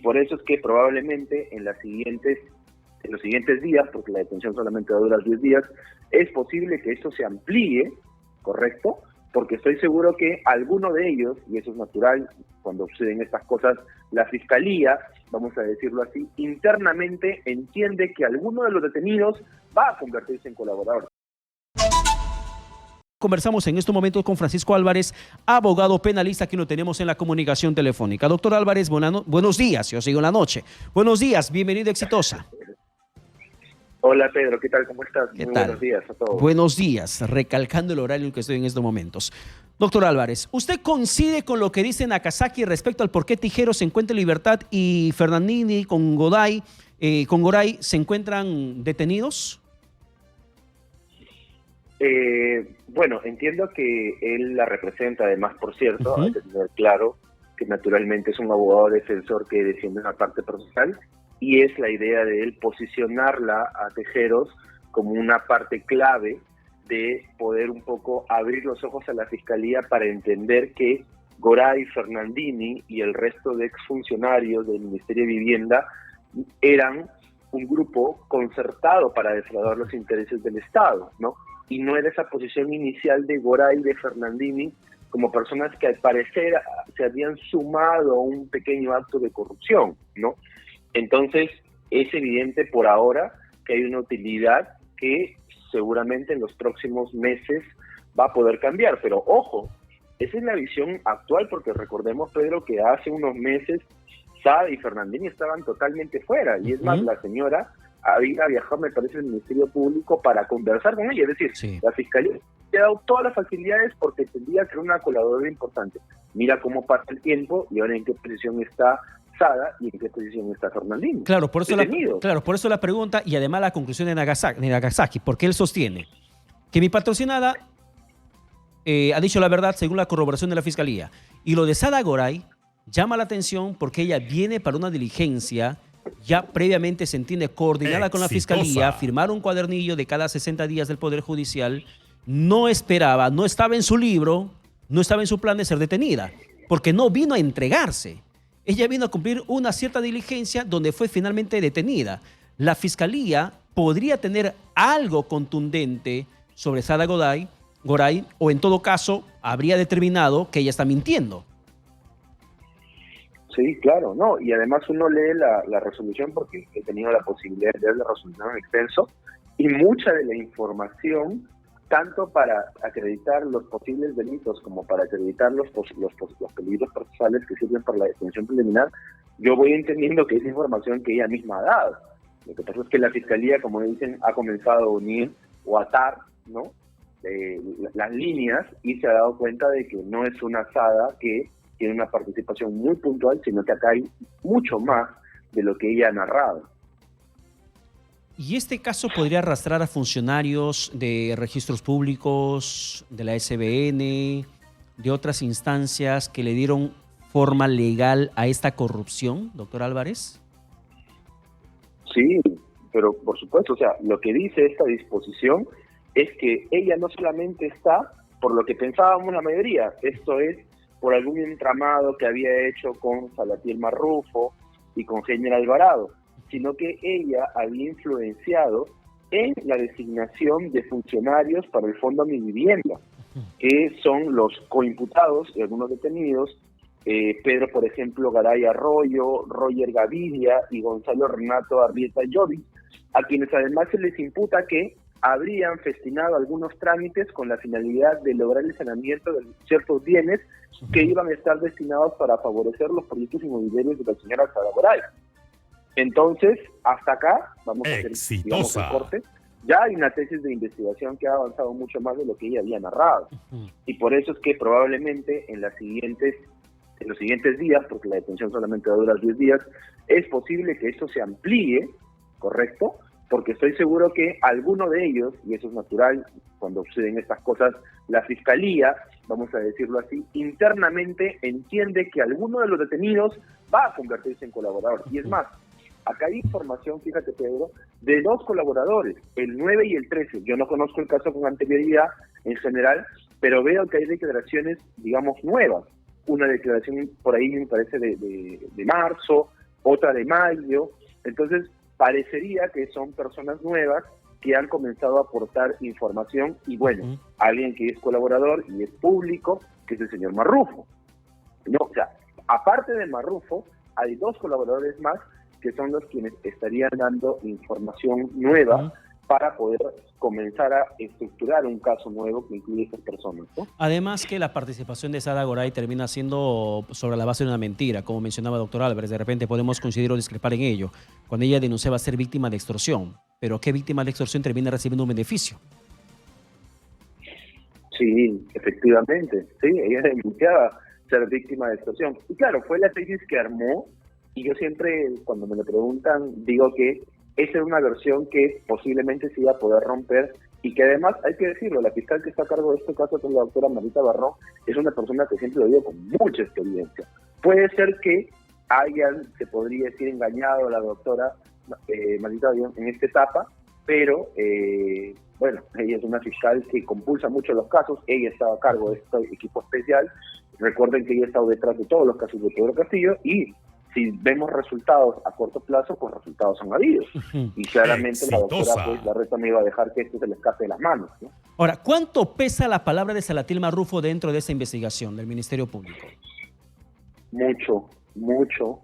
por eso es que probablemente en los siguientes días, porque la detención solamente va a durar 10 días, es posible que esto se amplíe, ¿correcto? Porque estoy seguro que alguno de ellos, y eso es natural, cuando suceden estas cosas, la Fiscalía, vamos a decirlo así, internamente entiende que alguno de los detenidos va a convertirse en colaborador. Conversamos en estos momentos con Francisco Álvarez, abogado penalista, que lo tenemos en la comunicación telefónica. Doctor Álvarez, buenos días, yo sigo en la noche. Buenos días, bienvenido a Exitosa. Hola Pedro, ¿qué tal? ¿Cómo estás? ¿Qué Muy tal? buenos días a todos. Buenos días, recalcando el horario en el que estoy en estos momentos. Doctor Álvarez, ¿usted coincide con lo que dice Nakazaki respecto al por qué Tijeros se encuentra en libertad y Fernandini con Goray se encuentran detenidos? Bueno, entiendo que él la representa, además, por cierto, hay que tener claro que naturalmente es un abogado defensor que defiende una parte procesal, y es la idea de él posicionarla a Tejeros como una parte clave de poder un poco abrir los ojos a la Fiscalía para entender que Goray, Fernandini y el resto de exfuncionarios del Ministerio de Vivienda eran un grupo concertado para defraudar los intereses del Estado, ¿no? Y no era esa posición inicial de Goray y de Fernandini como personas que al parecer se habían sumado a un pequeño acto de corrupción, ¿no? Entonces, es evidente por ahora que hay una utilidad que seguramente en los próximos meses va a poder cambiar. Pero ojo, esa es la visión actual, porque recordemos, Pedro, que hace unos meses Saad y Fernandini estaban totalmente fuera. Y es más, la señora había viajado, me parece, al Ministerio Público para conversar con ella. Es decir, la Fiscalía le ha dado todas las facilidades porque entendía que era una colaboradora importante. Mira cómo pasa el tiempo y ahora en qué posición está Sada y en qué posición está Fernandini. Claro, por eso la pregunta y además la conclusión de Nakazaki, porque él sostiene que mi patrocinada ha dicho la verdad según la corroboración de la Fiscalía. Y lo de Sada Goray llama la atención porque ella viene para una diligencia ya previamente, se entiende, coordinada con la Fiscalía, firmar un cuadernillo de cada 60 días del Poder Judicial. No esperaba, no estaba en su libro, no estaba en su plan de ser detenida, porque no vino a entregarse. Ella vino a cumplir una cierta diligencia donde fue finalmente detenida. La Fiscalía podría tener algo contundente sobre Sada Goray, o en todo caso habría determinado que ella está mintiendo. Sí, claro, no, y además uno lee la resolución, porque he tenido la posibilidad de leer la resolución en extenso, y mucha de la información, tanto para acreditar los posibles delitos como para acreditar los peligros procesales que sirven para la detención preliminar, yo voy entendiendo que es información que ella misma ha dado. Lo que pasa es que la Fiscalía, como dicen, ha comenzado a unir o atar, ¿no?, las líneas, y se ha dado cuenta de que no es una Sada que tiene una participación muy puntual, sino que acá hay mucho más de lo que ella ha narrado. ¿Y este caso podría arrastrar a funcionarios de registros públicos, de la SBN, de otras instancias que le dieron forma legal a esta corrupción, doctor Álvarez? Sí, pero por supuesto, o sea, lo que dice esta disposición es que ella no solamente está por lo que pensábamos la mayoría, esto es por algún entramado que había hecho con Salatiel Marrufo y con General Alvarado, sino que ella había influenciado en la designación de funcionarios para el Fondo Mi Vivienda, que son los coimputados y algunos detenidos, Pedro, por ejemplo, Garay Arroyo, Roger Gaviria y Gonzalo Renato Arrieta Llovis, a quienes además se les imputa que habrían festinado algunos trámites con la finalidad de lograr el saneamiento de ciertos bienes que iban a estar destinados para favorecer los proyectos inmobiliarios de la señora Sada Goray. Entonces, hasta acá, vamos a hacer, digamos, el corte. Ya hay una tesis de investigación que ha avanzado mucho más de lo que ella había narrado. Y por eso es que probablemente en los siguientes días, porque la detención solamente va a durar 10 días, es posible que esto se amplíe, ¿correcto? Porque estoy seguro que alguno de ellos, y eso es natural cuando suceden estas cosas, la Fiscalía, vamos a decirlo así, internamente entiende que alguno de los detenidos va a convertirse en colaborador. Y es más, acá hay información, fíjate Pedro, de 2 colaboradores, el 9 y el 13. Yo no conozco el caso con anterioridad en general, pero veo que hay declaraciones, digamos, nuevas. Una declaración por ahí me parece de marzo, otra de mayo. Entonces, parecería que son personas nuevas que han comenzado a aportar información y bueno, alguien que es colaborador y es público, que es el señor Marrufo. No, o sea, aparte de Marrufo, hay 2 colaboradores más que son los quienes estarían dando información nueva para poder comenzar a estructurar un caso nuevo que incluye a estas personas, ¿no? Además que la participación de Sada Goray termina siendo sobre la base de una mentira, como mencionaba doctor Álvarez. De repente podemos coincidir o discrepar en ello, cuando ella denunciaba ser víctima de extorsión. Pero ¿qué víctima de extorsión termina recibiendo un beneficio? Sí, efectivamente. Sí, ella denunciaba ser víctima de extorsión. Y claro, fue la tesis que armó, y yo siempre, cuando me lo preguntan, digo que esa es una versión que posiblemente se iba a poder romper y que además, hay que decirlo, la fiscal que está a cargo de este caso, que es la doctora Marita Barrón, es una persona que siempre lo digo con mucha experiencia. Puede ser que hayan, se podría decir, engañado a la doctora Marita Barrón en esta etapa, pero bueno, ella es una fiscal que compulsa mucho los casos, ella estaba a cargo de este equipo especial. Recuerden que ella ha estado detrás de todos los casos de Pedro Castillo y si vemos resultados a corto plazo, pues resultados son habidos. Y claramente la doctora pues, Larreta no iba a dejar que esto se le escape de las manos, ¿no? Ahora, ¿cuánto pesa la palabra de Salatil Marrufo dentro de esa investigación del Ministerio Público? Mucho, mucho,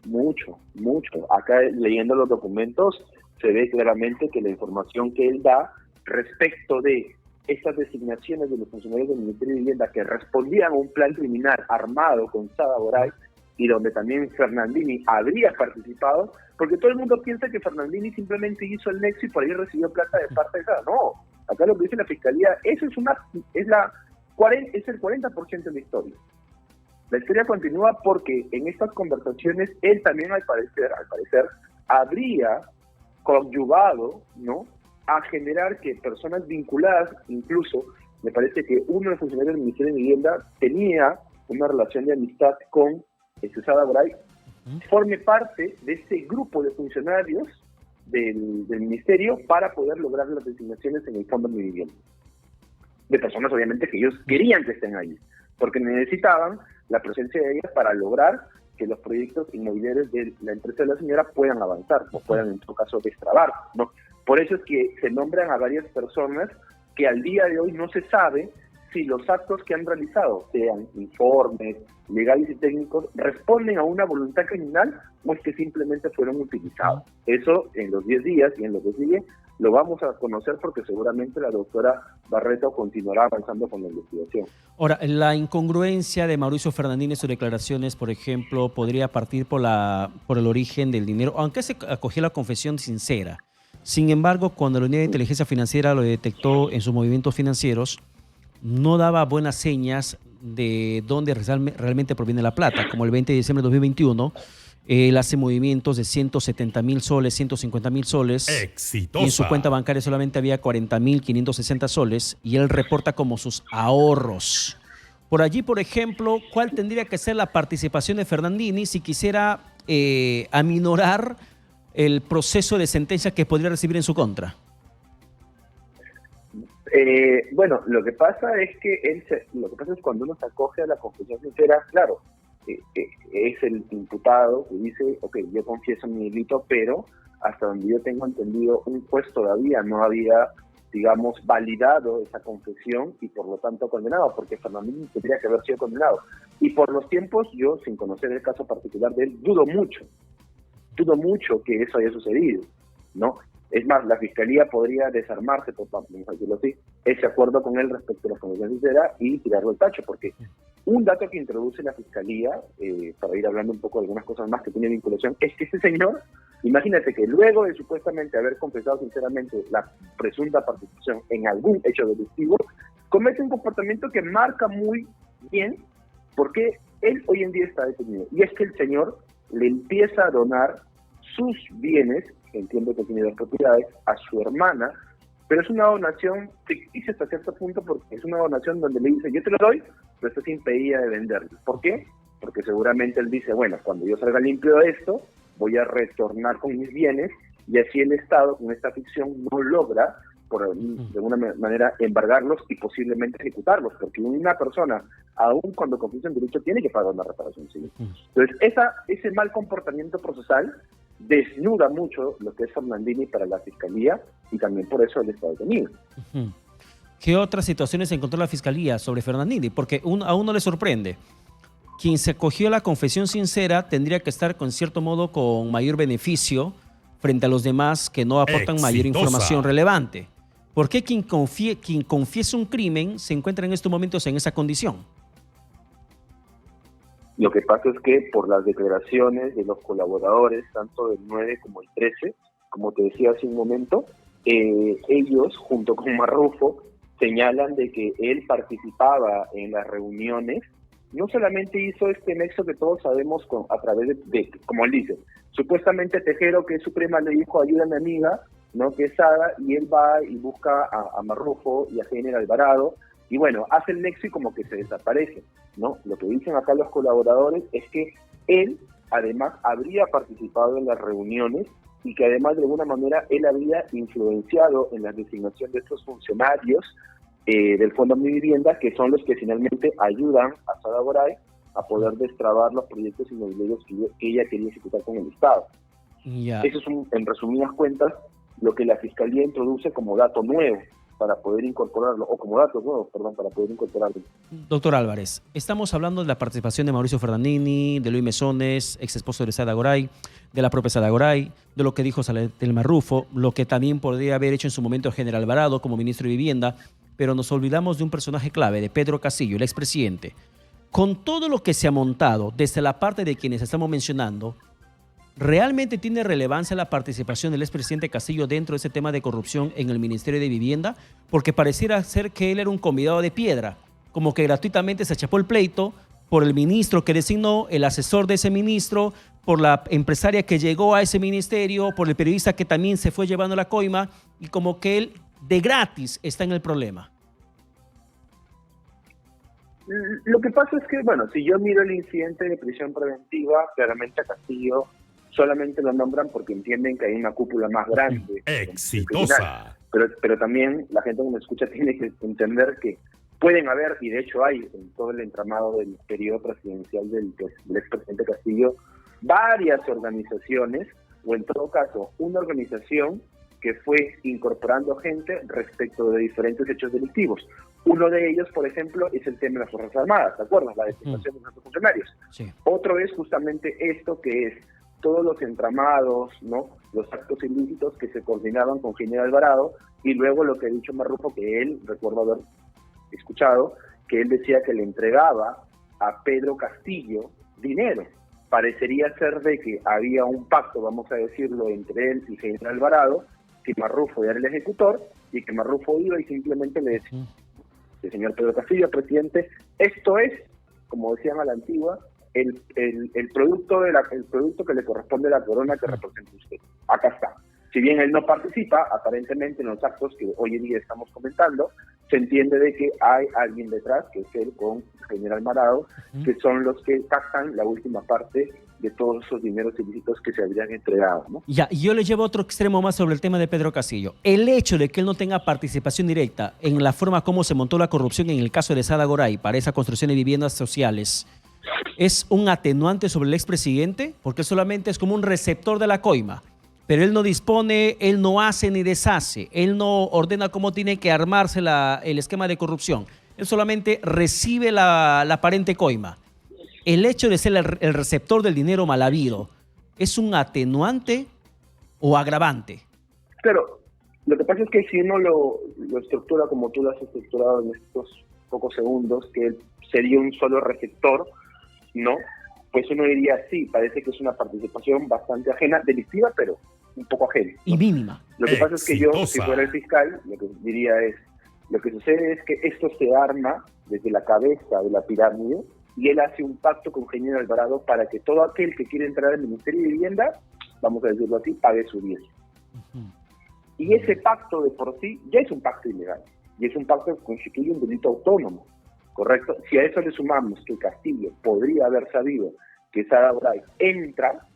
mucho, mucho. Acá leyendo los documentos se ve claramente que la información que él da respecto de estas designaciones de los funcionarios del Ministerio de Vivienda que respondían a un plan criminal armado con Sada Goray, y donde también Fernandini habría participado, porque todo el mundo piensa que Fernandini simplemente hizo el nexo y por ahí recibió plata de parte de Sada. No, acá lo que dice la Fiscalía, eso es el 40% de la historia. La historia continúa porque en estas conversaciones él también al parecer habría coadyuvado, ¿no?, a generar que personas vinculadas, incluso me parece que uno de los funcionarios del Ministerio de Vivienda tenía una relación de amistad con Sada Goray, forme parte de este grupo de funcionarios del ministerio para poder lograr las designaciones en el Fondo de Vivienda. De personas obviamente que ellos querían que estén ahí, porque necesitaban la presencia de ellas para lograr que los proyectos inmobiliarios de la empresa de la señora puedan avanzar o puedan en todo caso destrabar, ¿no? Por eso es que se nombran a varias personas que al día de hoy no se sabe si los actos que han realizado, sean informes, legales y técnicos, responden a una voluntad criminal o es que simplemente fueron utilizados. Eso en los 10 días y en lo que sigue lo vamos a conocer porque seguramente la doctora Barreto continuará avanzando con la investigación. Ahora, la incongruencia de Mauricio Fernandini en sus declaraciones, por ejemplo, podría partir por el origen del dinero, aunque se acogió la confesión sincera. Sin embargo, cuando la Unidad de Inteligencia Financiera lo detectó en sus movimientos financieros, no daba buenas señas de dónde realmente proviene la plata. Como el 20 de diciembre de 2021, él hace movimientos de 170,000 soles, 150,000 soles. ¡Exitosa! Y en su cuenta bancaria solamente había 40,560 soles y él reporta como sus ahorros. Por allí, por ejemplo, ¿cuál tendría que ser la participación de Fernandini si quisiera aminorar el proceso de sentencia que podría recibir en su contra? Bueno, lo que pasa es cuando uno se acoge a la confesión sincera, claro, es el imputado que dice, ok, yo confieso mi delito, pero hasta donde yo tengo entendido, un juez todavía no había, digamos, validado esa confesión y por lo tanto condenado, porque Fernandini tendría que haber sido condenado. Y por los tiempos, yo, sin conocer el caso particular de él, dudo mucho que eso haya sucedido, ¿no? Es más, la Fiscalía podría desarmarse, por decirlo así, ese acuerdo con él respecto a la confesión sincera y tirarlo al tacho, porque un dato que introduce la Fiscalía, para ir hablando un poco de algunas cosas más que tiene vinculación, es que ese señor, imagínate que luego de supuestamente haber confesado sinceramente la presunta participación en algún hecho delictivo, comete un comportamiento que marca muy bien por qué él hoy en día está detenido. Y es que el señor le empieza a donar sus bienes, entiendo que tiene 2 propiedades, a su hermana, pero es una donación ficticia hasta cierto punto porque es una donación donde le dice, yo te lo doy, pero estás impedida de venderlo. ¿Por qué? Porque seguramente él dice, bueno, cuando yo salga limpio de esto, voy a retornar con mis bienes, y así el Estado, con esta ficción, no logra de alguna manera, embargarlos y posiblemente ejecutarlos, porque una persona, aún cuando confiesa en derecho, tiene que pagar una reparación civil. Entonces, ese mal comportamiento procesal desnuda mucho lo que es Fernandini para la Fiscalía y también por eso el Estado Unido. ¿Qué otras situaciones encontró la Fiscalía sobre Fernandini? Porque a uno le sorprende. Quien se acogió a la confesión sincera tendría que estar, con cierto modo, con mayor beneficio frente a los demás que no aportan mayor información relevante. ¿Por qué quien confiesa un crimen se encuentra en estos momentos en esa condición? Lo que pasa es que por las declaraciones de los colaboradores, tanto del 9 como el 13, como te decía hace un momento, ellos, junto con Marrufo, señalan de que él participaba en las reuniones. No solamente hizo este nexo que todos sabemos a través de, como él dice, supuestamente Tejero, que es su prima, le dijo, ayuda a mi amiga, ¿no?, que es Sada, y él va y busca a Marrufo y a General Alvarado, y bueno, hace el nexo y como que se desaparece, ¿no? Lo que dicen acá los colaboradores es que él, además, habría participado en las reuniones y que además, de alguna manera, él había influenciado en la designación de estos funcionarios del Fondo Mi Vivienda, que son los que finalmente ayudan a Sada Goray a poder destrabar los proyectos inmobiliarios que ella quería ejecutar con el Estado. Eso es, en resumidas cuentas, lo que la Fiscalía introduce como dato nuevo para poder incorporarlo, o como datos nuevos, perdón, para poder incorporarlo. Doctor Álvarez, estamos hablando de la participación de Mauricio Fernandini, de Luis Mesones, ex esposo de Sada Goray, de la propia Sada Goray, de lo que dijo del Marrufo, lo que también podría haber hecho en su momento General Alvarado como ministro de Vivienda, pero nos olvidamos de un personaje clave, de Pedro Castillo, el expresidente. Con todo lo que se ha montado desde la parte de quienes estamos mencionando, ¿realmente tiene relevancia la participación del expresidente Castillo dentro de ese tema de corrupción en el Ministerio de Vivienda? Porque pareciera ser que él era un convidado de piedra, como que gratuitamente se chapó el pleito por el ministro que designó, el asesor de ese ministro, por la empresaria que llegó a ese ministerio, por el periodista que también se fue llevando la coima, y como que él de gratis está en el problema. Lo que pasa es que, bueno, si yo miro el incidente de prisión preventiva, claramente a Castillo solamente lo nombran porque entienden que hay una cúpula más grande. Exitosa. Pero también la gente que me escucha tiene que entender que pueden haber, y de hecho hay en todo el entramado del periodo presidencial del expresidente Castillo, varias organizaciones, o en todo caso, una organización que fue incorporando gente respecto de diferentes hechos delictivos. Uno de ellos, por ejemplo, es el tema de las Fuerzas Armadas, ¿te acuerdas? La designación de nuestros funcionarios. Sí. Otro es justamente esto, que es todos los entramados, ¿no?, los actos ilícitos que se coordinaban con General Alvarado, y luego lo que ha dicho Marrufo, que él, recuerdo haber escuchado, que él decía que le entregaba a Pedro Castillo dinero. Parecería ser de que había un pacto, vamos a decirlo, entre él y General Alvarado, que Marrufo era el ejecutor, y que Marrufo iba y simplemente le decía, el señor Pedro Castillo, presidente, esto es, como decían a la antigua, el producto el producto que le corresponde a la corona que representa usted. Acá está. Si bien él no participa, aparentemente en los actos que hoy en día estamos comentando, se entiende de que hay alguien detrás, que es él con General Alvarado, que son los que captan la última parte de todos esos dineros ilícitos que se habrían entregado, ¿no? Ya, y yo le llevo otro extremo más sobre el tema de Pedro Castillo. El hecho de que él no tenga participación directa en la forma como se montó la corrupción en el caso de Sada Goray para esa construcción de viviendas sociales, ¿es un atenuante sobre el expresidente? Porque solamente es como un receptor de la coima. Pero él no dispone, él no hace ni deshace, él no ordena cómo tiene que armarse el esquema de corrupción. Él solamente recibe la aparente coima. El hecho de ser el receptor del dinero mal habido, ¿es un atenuante o agravante? Claro, lo que pasa es que si uno lo estructura como tú lo has estructurado en estos pocos segundos, que él sería un solo receptor, ¿no? Pues uno diría, sí, parece que es una participación bastante ajena, delictiva, pero un poco ajena, ¿no? Y mínima. Lo que pasa es que yo, si fuera el fiscal, lo que diría es, lo que sucede es que esto se arma desde la cabeza de la pirámide, y él hace un pacto con General Alvarado para que todo aquel que quiere entrar al Ministerio de Vivienda, vamos a decirlo así, pague su diezmo. Y ese pacto de por sí ya es un pacto ilegal, y es un pacto que constituye un delito autónomo, ¿correcto? Si a eso le sumamos que Castillo podría haber sabido que Sada Goray entra,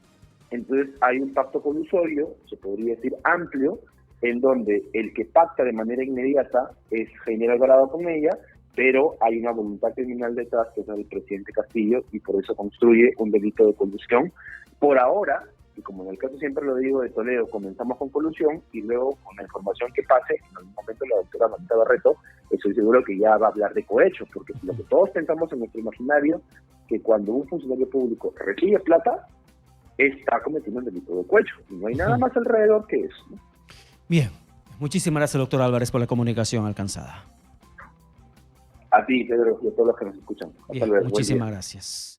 entonces hay un pacto colusorio, se podría decir amplio, en donde el que pacta de manera inmediata es Heiner Alvarado con ella, pero hay una voluntad criminal detrás, que es el presidente Castillo, y por eso construye un delito de colusión. Por ahora, y como en el caso siempre lo digo de Toledo, comenzamos con colusión y luego con la información que pase, en algún momento la doctora Marita Barreto, estoy seguro que ya va a hablar de cohechos, porque lo que todos pensamos en nuestro imaginario, que cuando un funcionario público recibe plata, está cometiendo un delito de cohecho, y no hay nada más alrededor que eso, ¿no? Bien, muchísimas gracias, doctor Álvarez, por la comunicación alcanzada. A ti, Pedro, y a todos los que nos escuchan. Hasta Bien, luego. muchísimas gracias.